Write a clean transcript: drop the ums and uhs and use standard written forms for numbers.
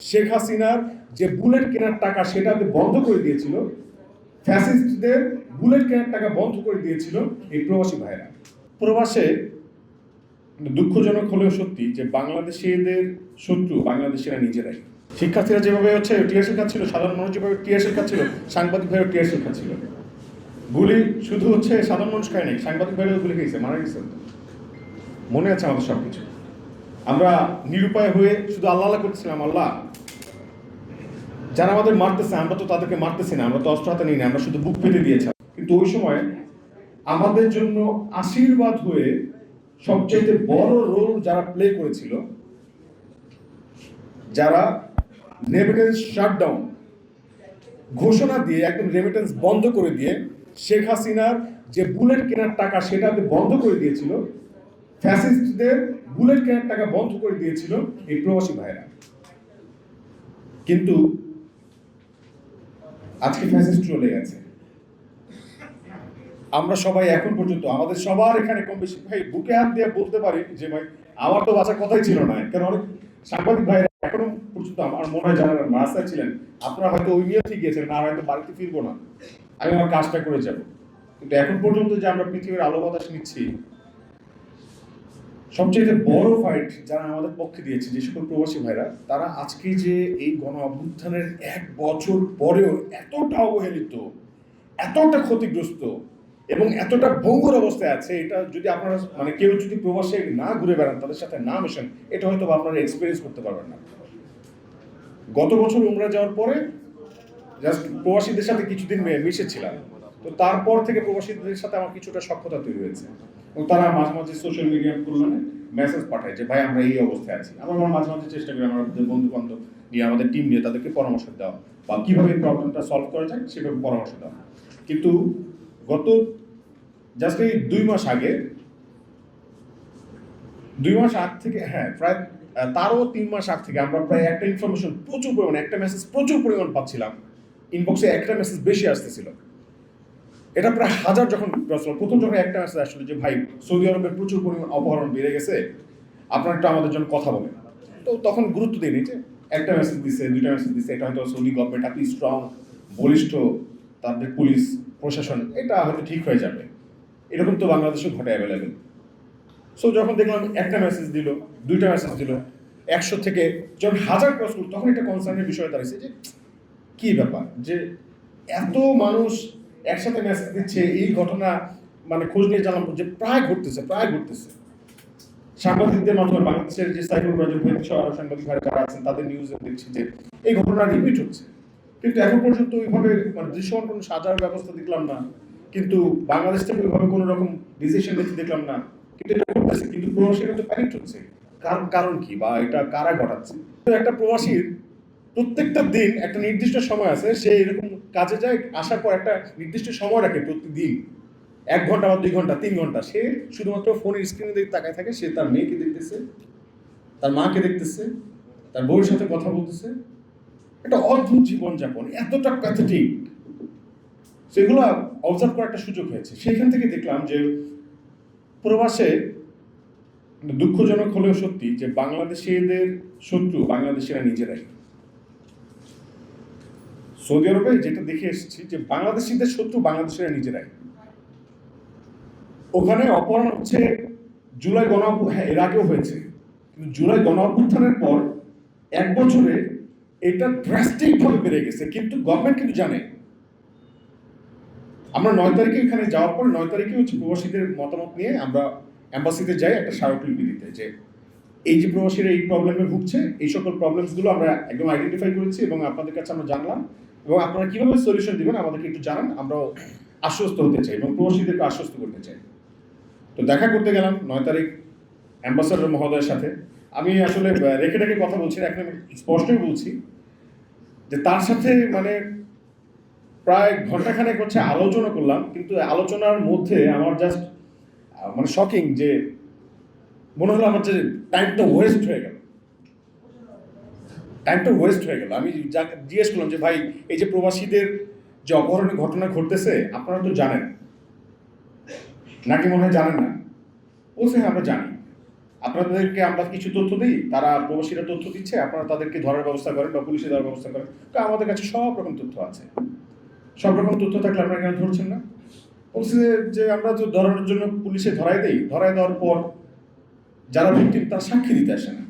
শেখ হাসিনার যে বুলেট কেনার টাকা সেটা বন্ধ করে দিয়েছিল, ফ্যাসিস্টদের বুলেট কেনার টাকা বন্ধ করে দিয়েছিল এই প্রবাসী ভাইরা। প্রবাসে দুঃখজনক হলেও সত্যি যে বাংলাদেশিদের শত্রু বাংলাদেশিরা নিজেরাই। শিক্ষার্থীরা যেভাবে টিয়ারশেল খাচ্ছিল, সাধারণ মানুষ যেভাবে টিয়ারশেল খাচ্ছিল, সাংবাদিক ভাইও টিয়ারশেল খাচ্ছিল। গুলি শুধু সাধারণ মানুষ খায় নাই, সাংবাদিক ভাইরাও গুলি খেয়েছে, মারা গেছে। মনে আছে আমাদের সবকিছু। আমরা নিরুপায় হয়ে শুধু আল্লাহ আল্লাহ করতেছিলাম, আল্লাহ যারা আমাদের মারতেছে আমরা তো তাদেরকে মারতেছি না, আমরা তো অস্ত্র হাতে নিই না, আমরা শুধু বুক পেতে দিয়েছিলাম। কিন্তু ওই সময় আমাদের জন্য আশীর্বাদ হয়ে সবচেয়ে বড় রোল যারা প্লে করেছিল, যারা রেমিটেন্স শাটডাউন ঘোষণা দিয়ে একদম রেমিটেন্স বন্ধ করে দিয়ে শেখ হাসিনার যে বুলেট কেনার টাকা সেটা বন্ধ করে দিয়েছিল, ফ্যাসিস্টদের বুলেট কেনার টাকা বন্ধ করে দিয়েছিল এই প্রবাসী ভাইরা। কিন্তু আজকে ফ্যাসিস্ট চলে গেছে। আমরা সবাই এখন পর্যন্ত আমাদের সবার এখানে কম বেশি ভাই বুকে হাত দিয়ে বলতে পারি যে ভাই আমার তো বাঁচার কথাই ছিল না। কারণ অনেক সাংবাদিক ভাইরা এখনো পর্যন্ত আমার মনে হয় যারা রাস্তায় ছিলেন, আপনারা হয়তো ওই নিয়ে ঠিক গিয়েছিলেন, আর হয়তো বাড়িতে ফিরবো না, আমি আমার কাজটা করে যাব। কিন্তু এখন পর্যন্ত যে আমরা পৃথিবীর আলো বাতাস নিচ্ছি, সবচেয়ে বড় ফাইট যারা আমাদের পক্ষে দিয়েছে যে সকল প্রবাসী ভাইরা, তারা আজকে যে এই গণ অভ্যুত্থানের 1 বছর পরেও এতটা অবহেলিত, এতটা ক্ষতিগ্রস্ত এবং এতটা ভঙ্গুর অবস্থায় আছে, এটা যদি আপনারা কেউ যদি প্রবাসে না ঘুরে বেড়ান, তাদের সাথে না মেশেন, এটা হয়তো আপনারা এক্সপিরিয়েন্স করতে পারবেন না। গত বছর উমরা যাওয়ার পরে জাস্ট প্রবাসীদের সাথে কিছুদিন মিশেছিলাম, তো তারপর থেকে প্রবাসীদের সাথে আমার কিছুটা সখ্যতা তৈরি হয়েছে এবং তারা মাঝে মাঝে সোশ্যাল মিডিয়া কল্যাণে মেসেজ পাঠায় যে ভাই আমরা এই অবস্থায় আছি। আমরা মাঝে মাঝে চেষ্টা করি আমাদের বন্ধু বান্ধব নিয়ে, আমাদের টিম নিয়ে তাদেরকে পরামর্শ দেওয়া বা কিভাবে প্রবলেমটা সলভ করা যায় সেভাবে পরামর্শ দেওয়া। কিন্তু গত জাস্ট এই 2 মাস আগে, 2 মাস আগ থেকে, হ্যাঁ প্রায় তারও 3 মাস আগ থেকে আমরা প্রায় একটা ইনফরমেশন প্রচুর পরিমাণ, একটা মেসেজ প্রচুর পরিমাণ পাচ্ছিলাম, ইনবক্সে একটা মেসেজ বেশি আসতেছিল। এটা প্রায় 1000 যখন প্রথম যখন একটা মেসেজ আসলো যে ভাই সৌদি আরবের প্রচুর পরিমাণ অপহরণ বেড়ে গেছে, আপনারা একটু আমাদের জন্য কথা বলেন। তো তখন গুরুত্ব দিইনি যে একটা মেসেজ দিচ্ছে, 2টা মেসেজ দিচ্ছে, এটা হয়তো সৌদি গভর্নমেন্ট আপনি স্ট্রং, বলিষ্ঠ, তাদের পুলিশ প্রশাসন, এটা হয়তো ঠিক হয়ে যাবে, এরকম তো বাংলাদেশে ঘটে অ্যাভেলেবেল। সো যখন দেখলাম একটা মেসেজ দিল, 2টা মেসেজ দিল, 100 থেকে যখন 1000 ক্রস করল, তখন একটা কনসার্নের বিষয় দাঁড়িয়েছে যে কি ব্যাপার যে এত মানুষ একসাথে মেসেজ দিচ্ছে। এই ঘটনা খোঁজ নিয়ে জানলাম যে প্রায় ঘটতেছে। সাংবাদিকদের মাধ্যমে বাংলাদেশের যে সাইফুল রাজীব ভাই আরো সাংবাদিক ভাই যারা আছেন তাদের নিউজে দেখছি যে এই ঘটনা রিপিট হচ্ছে। কিন্তু এখন পর্যন্ত ওইভাবে দৃশ্যমান কোনো সাজার ব্যবস্থা দেখলাম না, কিন্তু বাংলাদেশ থেকে ওইভাবে কোনো রকম ডিসিশন দেখলাম না। কিন্তু এটা ঘটতেছে, কিন্তু প্রবাসীরা তো প্যানিক হচ্ছে। কারণ কি বা এটা কারা ঘটাচ্ছে? একটা প্রবাসীর প্রত্যেকটা দিন একটা নির্দিষ্ট সময় আছে, সে এরকম কাজে যায়, আসার পর একটা নির্দিষ্ট সময় রাখে প্রতিদিন, 1 ঘন্টা বা 2 ঘন্টা 3 ঘন্টা সে শুধুমাত্র ফোনের স্ক্রিনে দিকে তাকায় থাকে। সে তার মেয়েকে দেখতেছে, তার মাকে দেখতেছে, তার বউয়ের সাথে কথা বলতেছে। একটা অদ্ভুত জীবনযাপন, এতটা প্যাথেটিক, সেগুলো অবজার্ভ করার একটা সুযোগ হয়েছে। সেখান থেকে দেখলাম যে প্রবাসে দুঃখজনক হলেও সত্যি যে বাংলাদেশিদের শত্রু বাংলাদেশিরা নিজেরাই। সৌদি আরবে যেটা দেখে এসেছি যে বাংলাদেশিদের শত্রু বাংলাদেশিরা নিজেরাই। ওখানে অপহরণ হচ্ছে, জুলাই হ্যাঁ এর আগেও হয়েছে, কিন্তু জুলাই গণ অভ্যুত্থানের পর 1 বছরে এটা ড্রাস্টিক ভাবে বেড়ে গেছে। কিন্তু গভর্নমেন্ট কিন্তু জানে। আমরা 9 তারিখে এখানে যাওয়ার পর 9 তারিখে প্রবাসীদের মতামত নিয়ে আমরা এম্বাসিতে যাই একটা স্মারকলিপি দিতে, যে এই যে প্রবাসীরা এই প্রবলেমে ভুগছে, এই সকল প্রবলেমসগুলো আমরা একদম আইডেন্টিফাই করেছি এবং আপনাদের কাছে আমরা জানলাম, এবং আপনারা কিভাবে সলিউশন দিবেন আমাদেরকে একটু জানান, আমরাও আশ্বস্ত হতে চাই এবং প্রবাসীদেরকে আশ্বস্ত করতে চাই। তো দেখা করতে গেলাম 9 তারিখ অ্যাম্বাসাডর মহোদয়ের সাথে। আমি আসলে রেখে কথা বলছি, এখন আমি স্পষ্টই বলছি যে তার সাথে প্রায় ঘন্টাখানেক আলোচনা করলাম। কিন্তু আলোচনার মধ্যে আমার জাস্ট শকিং যে মনে হলো আমার যে টাইমটা ওয়েস্ট হয়ে গেল। আমি জিজ্ঞেস করলাম যে ভাই এই যে প্রবাসীদের যে অপহরণের ঘটনা ঘটতেছে আপনারা তো জানেন নাকি, মনে হয় জানেন না? বলছে হ্যাঁ আমরা জানি। আপনাদেরকে আমরা কিছু তথ্য দিই, তারা প্রবাসীরা তথ্য দিচ্ছে, আপনারা তাদেরকে ধরার ব্যবস্থা করেন বা পুলিশে ধরার ব্যবস্থা করেন। তো আমাদের কাছে সব রকম তথ্য আছে। সব রকম তথ্য থাকলে আপনারা কেন ধরছেন না? বলছে যে আমরা তো ধরানোর জন্য পুলিশে ধরাই দেই, ধরাই দেওয়ার পর যারা ভিকটিম তারা সাক্ষী দিতে আসে না।